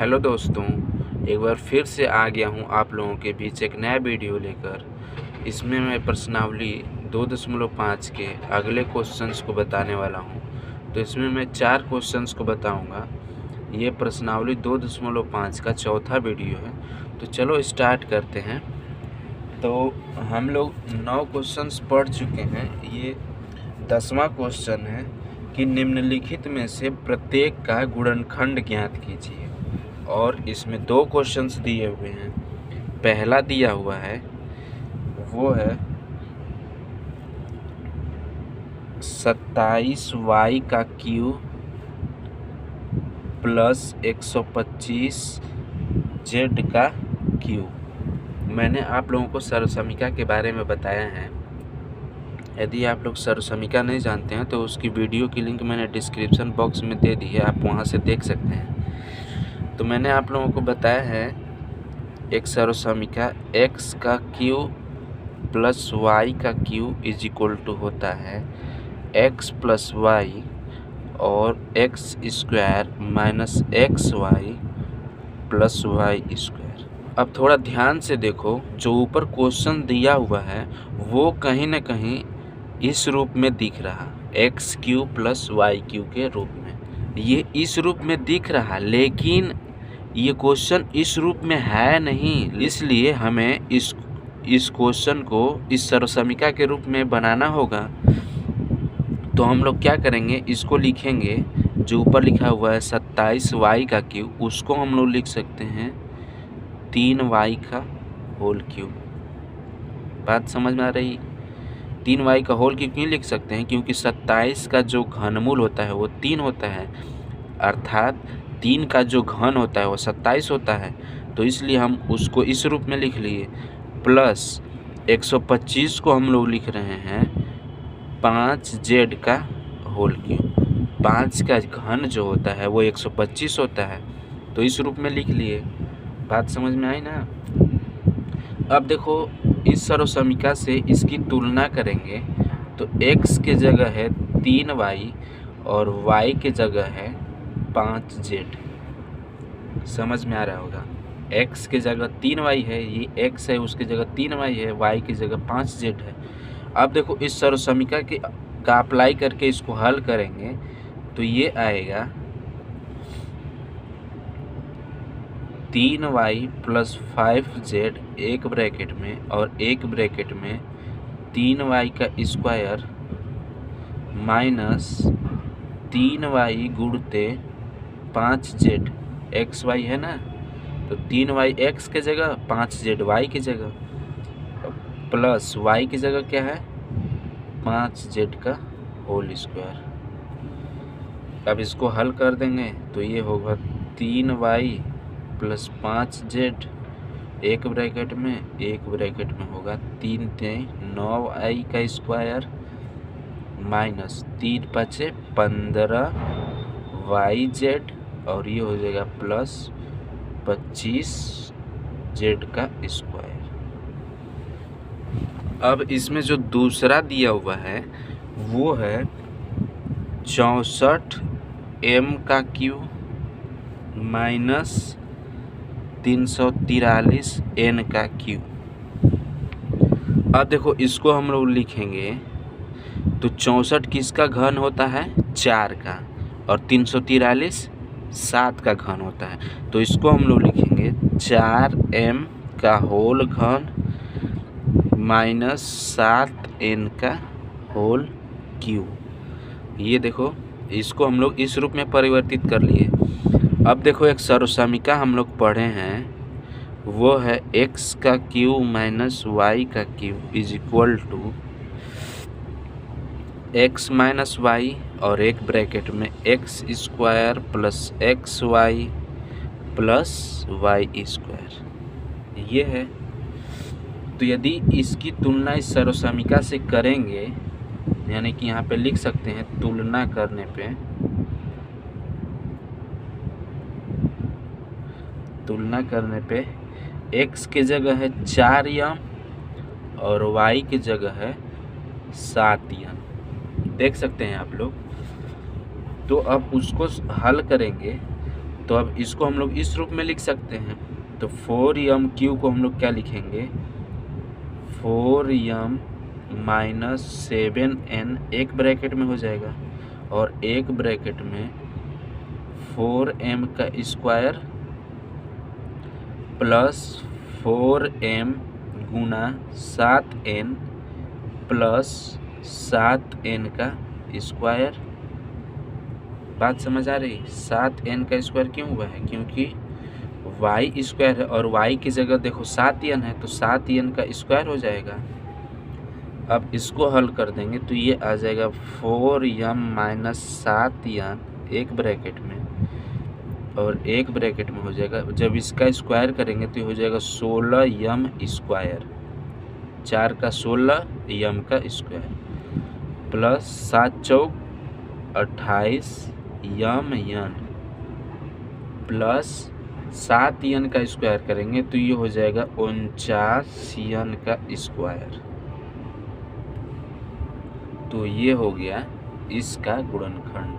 Hello दोस्तों, एक बार फिर से आ गया हूँ आप लोगों के बीच एक नया वीडियो लेकर। इसमें मैं प्रश्नावली 2.5 के अगले क्वेश्चंस को बताने वाला हूँ। तो इसमें मैं 4 क्वेश्चंस को बताऊँगा। ये प्रश्नावली 2.5 का चौथा वीडियो है। तो चलो स्टार्ट करते हैं। तो हम लोग 9 क्वेश्चंस पढ़ चुके हैं। ये 10वां क्वेश्चन है कि निम्नलिखित में से प्रत्येक का गुणनखंड ज्ञात कीजिए। और इसमें 2 क्वेश्चंस दिए हुए हैं। पहला दिया हुआ है वो है 27y का क्यूब प्लस 125 z का क्यूब। मैंने आप लोगों को सर्वसमीका के बारे में बताया है। यदि आप लोग सर्वसमीका नहीं जानते हैं तो उसकी वीडियो की लिंक मैंने डिस्क्रिप्शन बॉक्स में दे दी है, आप वहां से देख सकते हैं। तो मैंने आप लोगों को बताया है एक सर्वसमीका x का क्यूब प्लस y का क्यूब इज इक्वल टू होता है x प्लस वाई और x square minus x y plus Y square. अब थोड़ा ध्यान से देखो, जो ऊपर क्वेश्चन दिया हुआ है वो कहीं ना कहीं इस रूप में दिख रहा, x cube plus y cube के रूप में। ये इस रूप में दिख रहा, लेकिन ये क्वेश्चन इस रूप में है नहीं। इसलिए हमें इस क्वेश्चन को इस सर्वसमीका के रूप में बनाना होगा। तो हम लोग क्या करेंगे, इसको लिखेंगे जो ऊपर लिखा हुआ है 27y का क्यूब, उसको हम लोग लिख सकते हैं 3y का होल क्यूब। बात समझ में आ रही? 3y का होल क्यूब क्यों लिख सकते हैं? क्योंकि 27 का जो घनमूल होता है वो 3 होता है, अर्थात 3 का जो घन होता है वो 27 होता है। तो इसलिए हम उसको इस रूप में लिख लिए। प्लस 125 को हम लोग लिख रहे हैं 5z का होल क्यूब। 5 का घन जो होता है वो 125 होता है, तो इस रूप में लिख लिए। बात समझ में आई ना? अब देखो, इस सर्वसमीका से इसकी तुलना करेंगे तो x के जगह है 3y और y के जगह है 5z। समझ में आ रहा होगा? x के जगह 3y है, ये x है, उसके जगह 3y है, y की जगह 5z है। अब देखो, इस सर्वसमीका का अप्लाई करके इसको हल करेंगे तो ये आएगा 3y प्लस 5z एक ब्रैकेट में और एक ब्रैकेट में 3y का स्क्वायर माइनस 3y गुणते 5z एक्स वाई है ना, तो 3y x के जगह 5z y की जगह प्लस y की जगह क्या है 5z का होल स्क्वायर। अब इसको हल कर देंगे तो ये होगा 3y प्लस 5z एक ब्रैकेट में होगा 3 9y का स्क्वायर माइनस 3 5 15yz और ये हो जाएगा प्लस 25z का स्क्वायर। अब इसमें जो दूसरा दिया हुआ है वो है 64m का क्यूब माइनस 343n का क्यूब। अब देखो, इसको हम लोग लिखेंगे तो 64 किसका घन होता है? 4 का, और 343 7 का घन होता है। तो इसको हम लोग लिखेंगे 4m का होल घन माइनस 7n का होल क्यूब। ये देखो, इसको हम लोग इस रूप में परिवर्तित कर लिए। अब देखो, एक सर्वसमीका हम लोग पढ़े हैं वो है x का क्यूब माइनस y का cube is equal to x minus y और एक ब्रैकेट में x square plus x y plus Y square. ये है। तो यदि इसकी तुलना इस सर्वसमीका से करेंगे, यानी कि यहाँ पे लिख सकते हैं तुलना करने पे x के जगह है 4m और y की जगह है 7m। देख सकते हैं आप लोग। तो अब उसको हल करेंगे तो अब इसको हम लोग इस रूप में लिख सकते हैं। तो 4m³ को हम लोग क्या लिखेंगे, 4m माइनस 7n एक ब्रैकेट में हो जाएगा और एक ब्रैकेट में 4m का स्क्वायर प्लस 4m गुना 7n प्लस 7n का स्क्वायर। बात समझ आ रही? 7n का स्क्वायर क्यों हुआ है? क्योंकि y स्क्वायर है और y की जगह देखो 7n है, तो 7n का स्क्वायर हो जाएगा। अब इसको हल कर देंगे तो ये आ जाएगा 4m माइनस 7n एक ब्रैकेट में और एक ब्रैकेट में हो जाएगा। जब इसका स्क्वायर करेंगे तो हो जाएगा 16m स्क्वायर, 4 का 16 m का स्क्वायर प्लस 7 चौक 28 m प्लस 7n का स्क्वायर करेंगे तो ये हो जाएगा 49n का स्क्वायर। तो ये हो गया इसका गुणनखंड।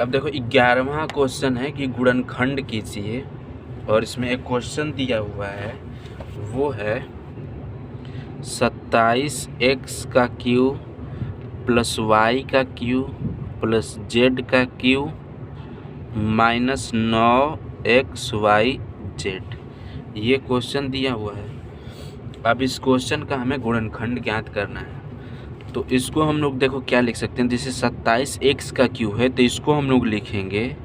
अब देखो 11वां क्वेश्चन है कि गुणनखंड कीजिए और इसमें एक क्वेश्चन दिया हुआ है, वो है 27x का क्यूब प्लस y का क्यूब प्लस z का क्यूब माइनस 9xyz। ये क्वेश्चन दिया हुआ है। अब इस क्वेश्चन का हमें गुणनखंड ज्ञात करना है। तो इसको हम लोग देखो क्या लिख सकते हैं, जैसे 27x का क्यूब है तो इसको हम लोग लिखेंगे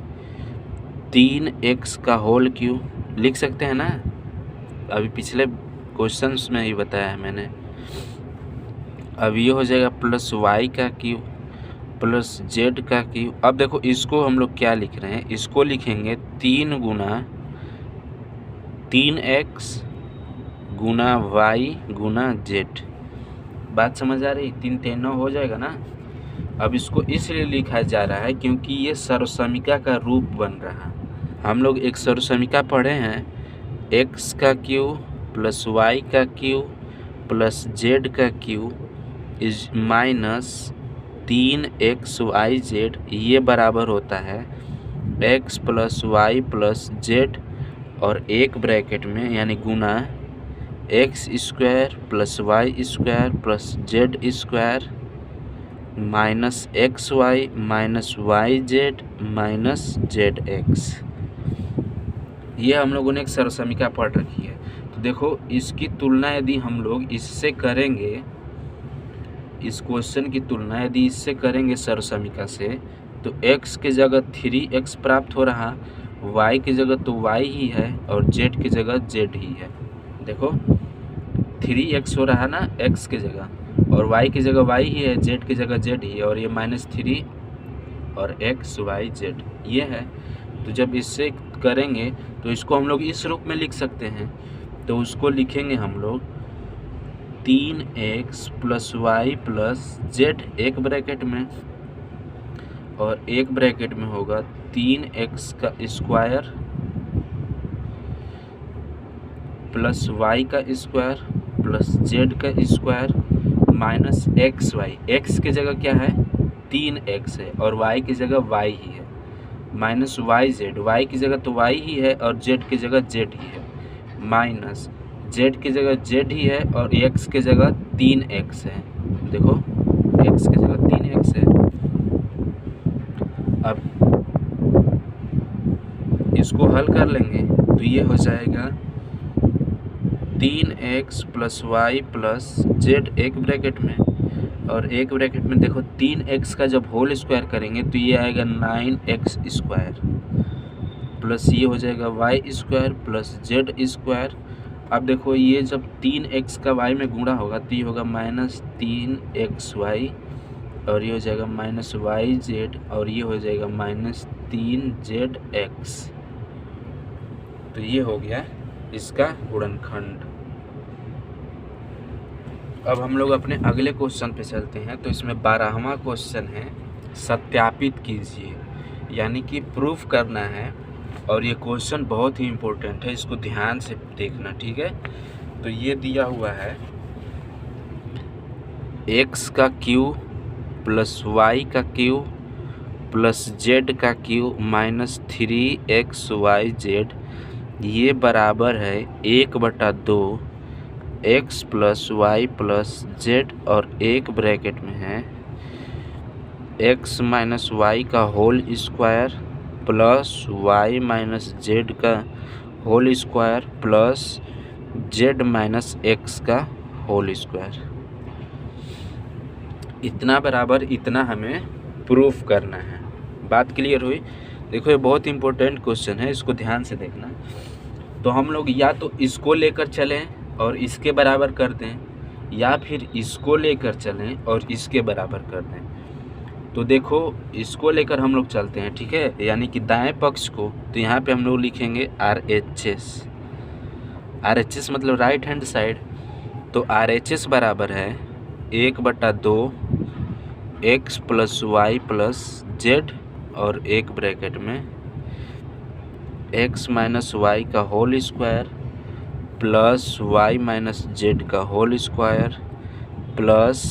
3x का होल क्यूब, लिख सकते हैं ना। अभी पिछले क्वेश्चंस में ही बताया है मैंने। अब ये हो जाएगा प्लस y का क्यूब प्लस z का क्यूब। अब देखो इसको हम लोग क्या लिख रहे हैं, इसको लिखेंगे 3 गुना 3x गुना y गुना z। बात समझ आ रही? 3 3 9 हो जाएगा ना। अब इसको इसलिए लिखा जा रहा है क्योंकि ये सर्वसमीका का रूप बन रहा। हम लोग एक सर्वसमीका पढ़े हैं, x का क्यूब प्लस y का क्यूब प्लस z का क्यूब इज माइनस 3xyz। ये बराबर होता है x plus y plus z और एक ब्रैकेट में यानी गुना X square plus Y square plus Z square minus x Y minus Y Z minus Z x. ये हम लोगों ने एक सर्वसमीका पढ़ रखी है। तो देखो इसकी तुलना यदि हम लोग इससे करेंगे, इस क्वेश्चन की तुलना यदि इससे करेंगे सर्वसमीका से, तो x की जगह 3x प्राप्त हो रहा, y की जगह तो y ही है और z की जगह z ही है। देखो 3x हो रहा ना x की जगह और y की जगह y ही है, z की जगह z ही है और ये -3 और x y z ये है। तो जब इससे करेंगे तो इसको हम लोग इस रूप में लिख सकते हैं। तो उसको लिखेंगे हम लोग 3x plus Y plus z एक ब्रैकेट में और एक ब्रैकेट में होगा 3x का स्क्वायर प्लस y का स्क्वायर प्लस z का square minus x y. X की जगह क्या है 3x है और y की जगह y ही है, माइनस वाई जेड। वाई की जगह तो y ही है और z की जगह z ही है, माइनस z की जगह z ही है और x की जगह 3x है। देखो x की जगह 3x है। अब इसको हल कर लेंगे तो ये हो जाएगा 3x plus Y plus z एक ब्रैकेट में और एक ब्रैकेट में देखो 3x का जब होल स्क्वायर करेंगे तो ये आएगा 9x स्क्वायर प्लस ये हो जाएगा y square plus Z square. अब देखो ये जब 3x का y में गुणा होगा तो ये होगा -3xy और ये हो जाएगा -yz और ये हो जाएगा -3zx। तो ये हो गया इसका गुणनखंड। अब हम लोग अपने अगले क्वेश्चन पे चलते हैं। तो इसमें 12वां क्वेश्चन है सत्यापित कीजिए, यानी कि प्रूफ करना है। और ये क्वेश्चन बहुत ही इम्पोर्टेंट है, इसको ध्यान से देखना, ठीक है। तो ये दिया हुआ है x का क्यूब प्लस y का क्यूब प्लस जेड का क्यूब माइनस 3xyz ये बराबर है 1/2 x plus Y plus Z और एक ब्रैकेट में है x माइनस वाई का whole square plus Y minus Z का whole square plus Z minus x का होल स्क्वायर। इतना बराबर इतना हमें प्रूफ करना है। बात क्लियर हुई? देखो ये बहुत इंपॉर्टेंट क्वेश्चन है, इसको ध्यान से देखना। तो हम लोग या तो इसको लेकर चलें और इसके बराबर कर दें, या फिर इसको लेकर चलें और इसके बराबर कर दें। तो देखो इसको लेकर हम लोग चलते हैं, ठीक है, यानी कि दाएं पक्ष को। तो यहाँ पे हम लोग लिखेंगे RHS। RHS मतलब राइट हैंड साइड। तो RHS बराबर है 1/2 x plus Y plus Z और एक ब्रैकेट में x माइनस वाई का whole square plus Y minus Z का whole square plus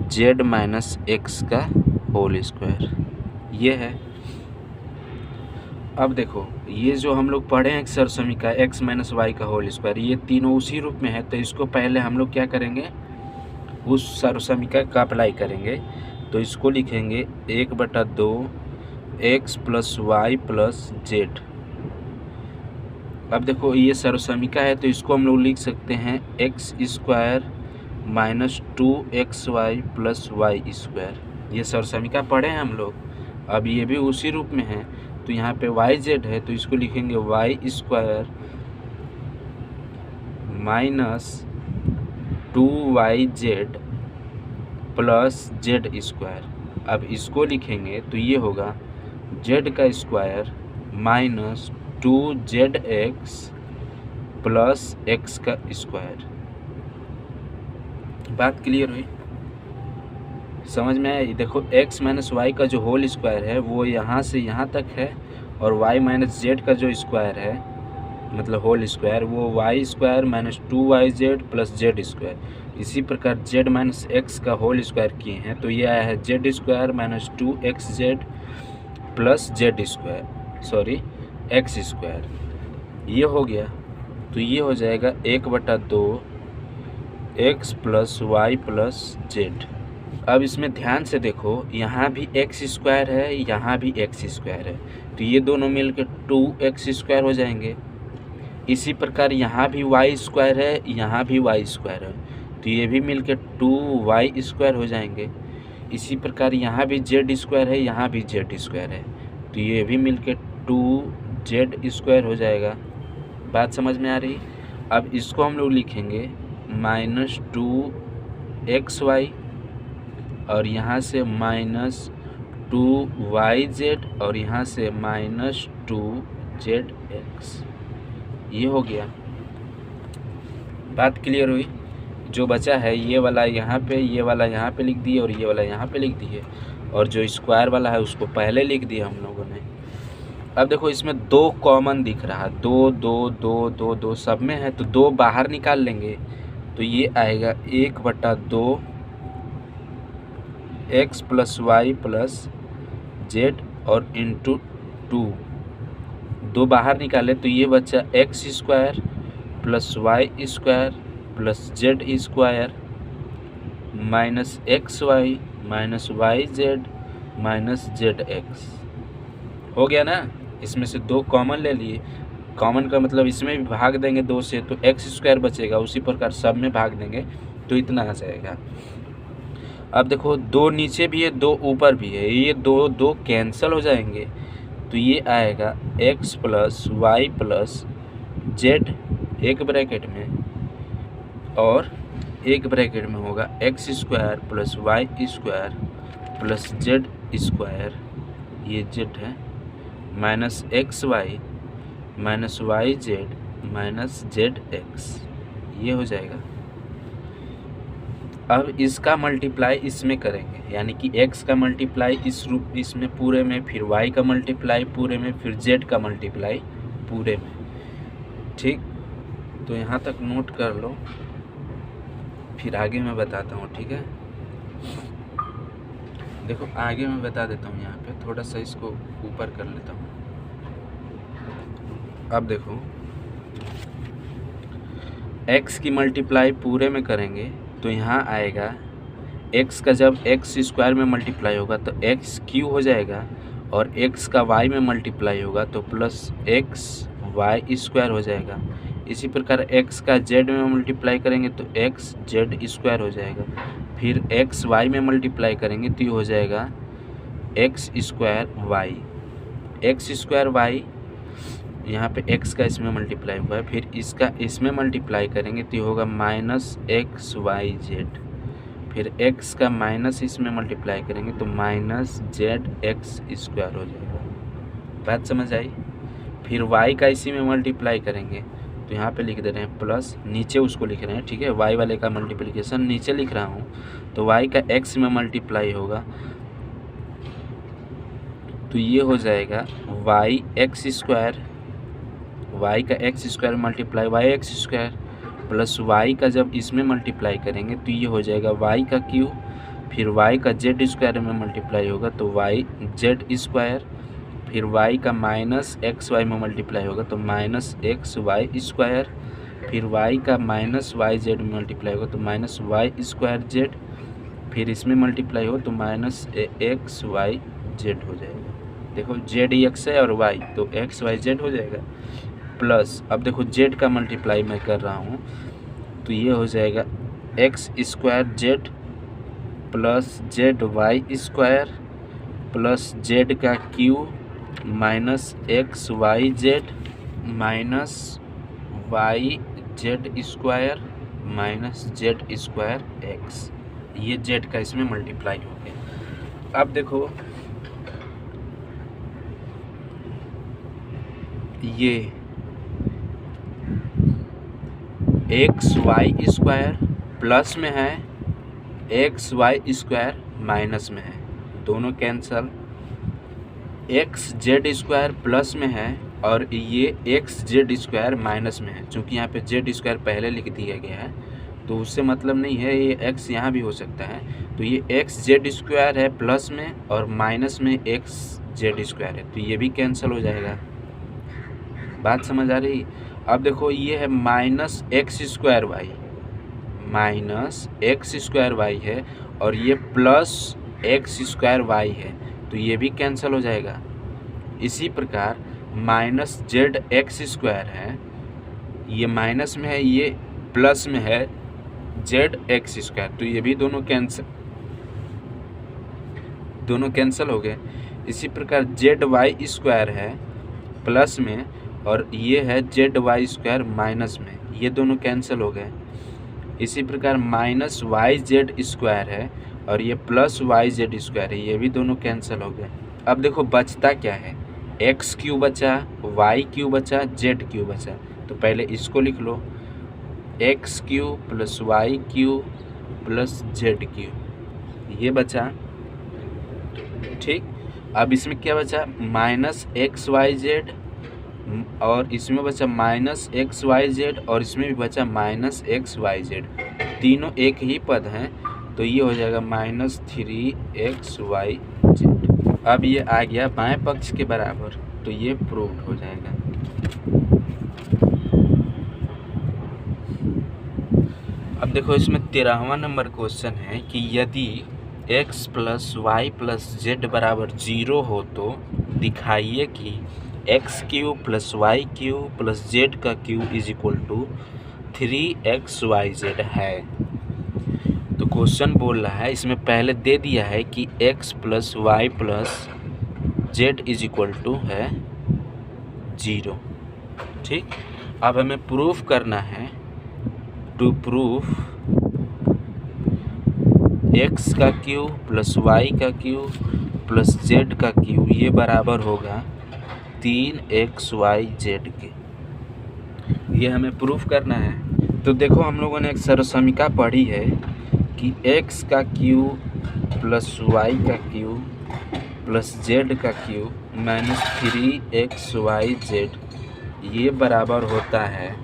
Z minus x का होल स्क्वायर। ये है। अब देखो ये जो हम लोग पढ़े हैं सरसमीका x माइनस वाई का होल स्क्वायर, ये तीनों उसी रूप में है। तो इसको पहले हम लोग क्या करेंगे, उस सरसमीका का अप्लाई करेंगे। तो इसको लिखेंगे 1/2 x plus Y plus z. अब देखो ये सरसमीका है तो इसको हम लोग लिख सकते हैं x square minus 2xy plus Y square. ये सरसमीका पढ़े हैं हम लोग। अब ये भी उसी रूप में है। तो यहाँ पे वाई जेड है तो इसको लिखेंगे y square minus 2yz plus Z square. अब इसको लिखेंगे तो ये होगा जेड का square minus 2zx plus x का स्क्वायर। बात क्लियर हुई? समझ में आया? देखो x माइनस वाई का जो होल स्क्वायर है वो यहाँ से यहाँ तक है, और y माइनस जेड का जो स्क्वायर है मतलब होल स्क्वायर वो y square minus 2yz plus Z square. इसी प्रकार z माइनस एक्स का होल स्क्वायर किए हैं तो ये आया है z square minus 2xz plus Z square, sorry x square. ये हो गया। तो ये हो जाएगा 1/2 x plus Y plus z. अब इसमें ध्यान से देखो यहाँ भी एक्स स्क्वायर है, यहाँ भी एक्स स्क्वायर है। तो ये दोनों मिलकर 2x स्क्वायर हो जाएंगे। इसी प्रकार यहाँ भी वाई स्क्वायर है, यहाँ भी वाई स्क्वायर है। तो ये भी मिलकर 2y स्क्वायर हो जाएंगे। इसी प्रकार यहाँ भी जेड स्क्वायर है, यहाँ भी जेड स्क्वायर है। तो ये भी मिलकर 2z स्क्वायर हो जाएगा। बात समझ में आ रही? अब इसको हम लोग लिखेंगे माइनस 2xy और यहाँ से माइनस 2yz और यहाँ से माइनस 2zx। ये हो गया। बात क्लियर हुई? जो बचा है ये वाला यहाँ पे, ये वाला यहाँ पे लिख दिए और ये वाला यहाँ पे लिख दिए, और जो स्क्वायर वाला है उसको पहले लिख दिया हम लोगों ने। अब देखो इसमें 2 कॉमन दिख रहा है, 2 2 2 2 2 सब में है। तो 2 बाहर निकाल लेंगे तो ये आएगा 1/2 x plus Y plus Z और इंटू 2 बाहर निकाले तो ये बचा x square plus Y square plus Z square minus x Y minus Y Z minus Z x. हो गया ना? इसमें से 2 कॉमन ले लिए। कॉमन का मतलब इसमें भी भाग देंगे 2 से तो एक्स स्क्वायर बचेगा। उसी प्रकार सब में भाग देंगे तो इतना आ जाएगा। अब देखो 2 नीचे भी है, 2 ऊपर भी है, ये 2 कैंसिल हो जाएंगे। तो ये आएगा x plus Y plus z एक ब्रैकेट में, और एक ब्रैकेट में होगा x square plus Y square plus Z square, ये जेड है, minus x Y minus Y Z minus Z x. ये हो जाएगा। अब इसका मल्टीप्लाई इसमें करेंगे, यानी कि x का मल्टीप्लाई इस रूप इसमें पूरे में, फिर y का मल्टीप्लाई पूरे में, फिर z का मल्टीप्लाई पूरे में। ठीक, तो यहाँ तक नोट कर लो, फिर आगे मैं बताता हूँ। ठीक है, देखो आगे मैं बता देता हूँ, यहाँ पे थोड़ा सा इसको ऊपर कर लेता हूँ। अब देखो x की मल्टीप्लाई पूरे में करेंगे तो यहाँ आएगा x का जब x स्क्वायर में मल्टीप्लाई होगा तो x क्यू हो जाएगा, और x का y में मल्टीप्लाई होगा तो प्लस x y स्क्वायर हो जाएगा। इसी प्रकार x का z में मल्टीप्लाई करेंगे तो x z स्क्वायर हो जाएगा। फिर x y में मल्टीप्लाई करेंगे तो ये हो जाएगा x square y। x square y, यहाँ पे x का इसमें मल्टीप्लाई हुआ है, फिर इसका इसमें मल्टीप्लाई करेंगे तो ये होगा माइनस एक्स वाई जेड। फिर x का माइनस इसमें मल्टीप्लाई करेंगे तो माइनस जेड एक्स स्क्वायर हो जाएगा। बात समझ आई? फिर y का इसी में मल्टीप्लाई करेंगे तो यहाँ पे लिख दे रहे हैं प्लस, नीचे उसको लिख रहे हैं, ठीक है। y वाले का मल्टीप्लिकेशन नीचे लिख रहा हूँ, तो y का x में मल्टीप्लाई होगा तो ये हो जाएगा y एक्स स्क्वायर, y का x square multiply y x square, plus y का जब इसमें मल्टीप्लाई करेंगे तो ये हो जाएगा y का क्यू। फिर y का z स्क्वायर में मल्टीप्लाई होगा तो y जेड स्क्वायर। फिर y का माइनस एक्स वाई में मल्टीप्लाई होगा तो माइनस एक्स वाई स्क्वायर। फिर y का माइनस वाई जेड में मल्टीप्लाई होगा तो माइनस वाई स्क्वायर जेड। फिर इसमें मल्टीप्लाई हो तो माइनस एक्स वाई जेड हो जाएगा। देखो जेड एक्स है और y तो एक्स वाई जेड हो जाएगा। प्लस अब देखो जेड का मल्टीप्लाई मैं कर रहा हूँ तो ये हो जाएगा x square Z plus Z Y square plus Z का cube minus x Y Z minus Y Z square minus Z square X. ये जेड का इसमें मल्टीप्लाई हो गया। अब देखो ये एक्स वाई स्क्वायर प्लस में है, एक्स वाई स्क्वायर माइनस में है, दोनों cancel. X Z square plus में है और ये एक्स जेड स्क्वायर माइनस में है। चूँकि यहाँ पे जेड स्क्वायर पहले लिख दिया गया है तो उससे मतलब नहीं है, ये एक्स यहाँ भी हो सकता है। तो ये एक्स जेड स्क्वायर है प्लस में और माइनस में एक्स जेड स्क्वायर है तो ये भी कैंसिल हो जाएगा। बात समझ आ रही? अब देखो ये है minus x square y, minus x square y है और ये प्लस एक्स स्क्वायर वाई है तो ये भी कैंसिल हो जाएगा। इसी प्रकार माइनस जेड एक्स स्क्वायर है, ये माइनस में है, ये प्लस में है जेड एक्स स्क्वायर तो ये भी दोनों कैंसिल हो गए। इसी प्रकार जेड वाई स्क्वायर है प्लस में और ये है जेड वाई स्क्वायर माइनस में, ये दोनों कैंसिल हो गए। इसी प्रकार माइनस वाई जेड स्क्वायर है और ये प्लस वाई जेड स्क्वायर है, ये भी दोनों कैंसिल हो गए। अब देखो बचता क्या है, एक्स क्यू बचा, वाई क्यू बचा, जेड क्यू बचा। तो पहले इसको लिख लो, X cube plus Y cube plus Z cube, ये बचा, ठीक। अब इसमें क्या बचा, माइनस एक्स वाई जेड और इसमें बचा माइनस एक्स वाई जेड और इसमें भी बचा माइनस एक्स वाई जेड, तीनों एक ही पद हैं तो ये हो जाएगा माइनस 3x y जेड। अब ये आ गया बाएं पक्ष के बराबर तो ये प्रूव्ड हो जाएगा। अब देखो इसमें 13वां नंबर क्वेश्चन है कि यदि x plus Y plus Z बराबर 0 हो तो दिखाइए कि X cube plus Y cube plus Z का cube is equal to 3xyz है। तो क्वेश्चन बोल रहा है, इसमें पहले दे दिया है कि x plus Y plus z is equal to है 0, ठीक। अब हमें प्रूफ करना है, टू प्रूफ x का क्यू प्लस वाई का क्यू प्लस जेड का क्यू ये बराबर होगा 3xyz के, ये हमें प्रूफ करना है। तो देखो हम लोगों ने एक सर्वसमीका पढ़ी है कि x का क्यू प्लस वाई का क्यू प्लस जेड का क्यू माइनस 3xyz ये बराबर होता है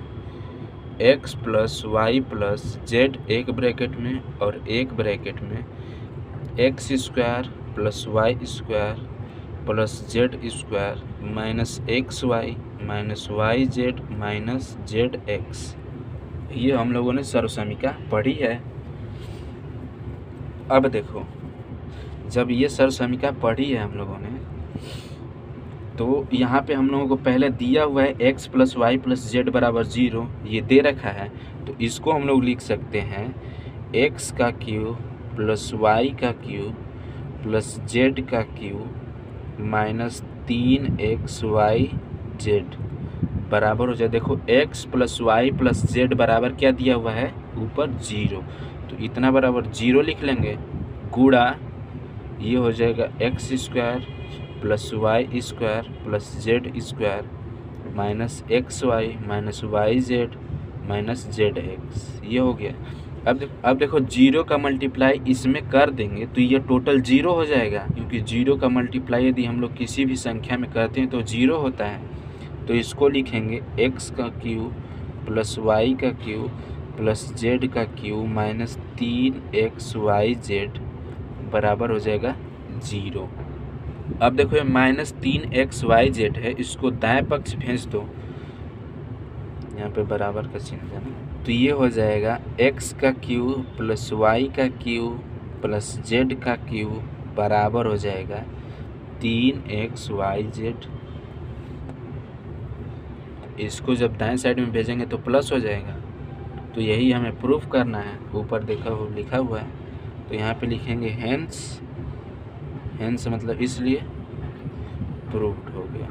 x plus Y plus z एक ब्रैकेट में और एक ब्रैकेट में x square plus Y square plus Z square minus x Y minus Y Z minus Z x. ये हम लोगों ने सर्वसमीका पढ़ी है। अब देखो, जब ये सर्वसमीका पढ़ी है हम लोगों ने, तो यहाँ पे हम लोगों को पहले दिया हुआ है x plus Y plus Z बराबर 0, ये दे रखा है। तो इसको हम लोग लिख सकते हैं x का क्यूब प्लस वाई का क्यूब प्लस जेड का cube minus 3x y z बराबर हो जाए। देखो x plus Y plus Z बराबर क्या दिया हुआ है, ऊपर 0, तो इतना बराबर 0 लिख लेंगे, गुणा ये हो जाएगा x square plus Y square plus Z square minus x Y minus Y Z minus Z x. ये हो गया। अब देखो 0 का मल्टीप्लाई इसमें कर देंगे तो ये टोटल 0 हो जाएगा, क्योंकि 0 का मल्टीप्लाई यदि हम लोग किसी भी संख्या में करते हैं तो 0 होता है। तो इसको लिखेंगे x का क्यूब प्लस वाई का क्यूब प्लस जेड का cube minus 3x y z बराबर हो जाएगा 0। अब देखो ये माइनस 3x वाई जेड है, इसको दाएं पक्ष भेज दो, यहाँ पे बराबर का चिन्ह है ना, तो ये हो जाएगा x का क्यूब प्लस वाई का क्यूब प्लस जेड का क्यूब बराबर हो जाएगा 3x वाई जेड। इसको जब दाएं साइड में भेजेंगे तो प्लस हो जाएगा। तो यही हमें प्रूफ करना है, ऊपर देखा हो लिखा हुआ है, तो यहाँ पे लिखेंगे हेंस, हेंस मतलब इसलिए प्रूव्ड हो गया।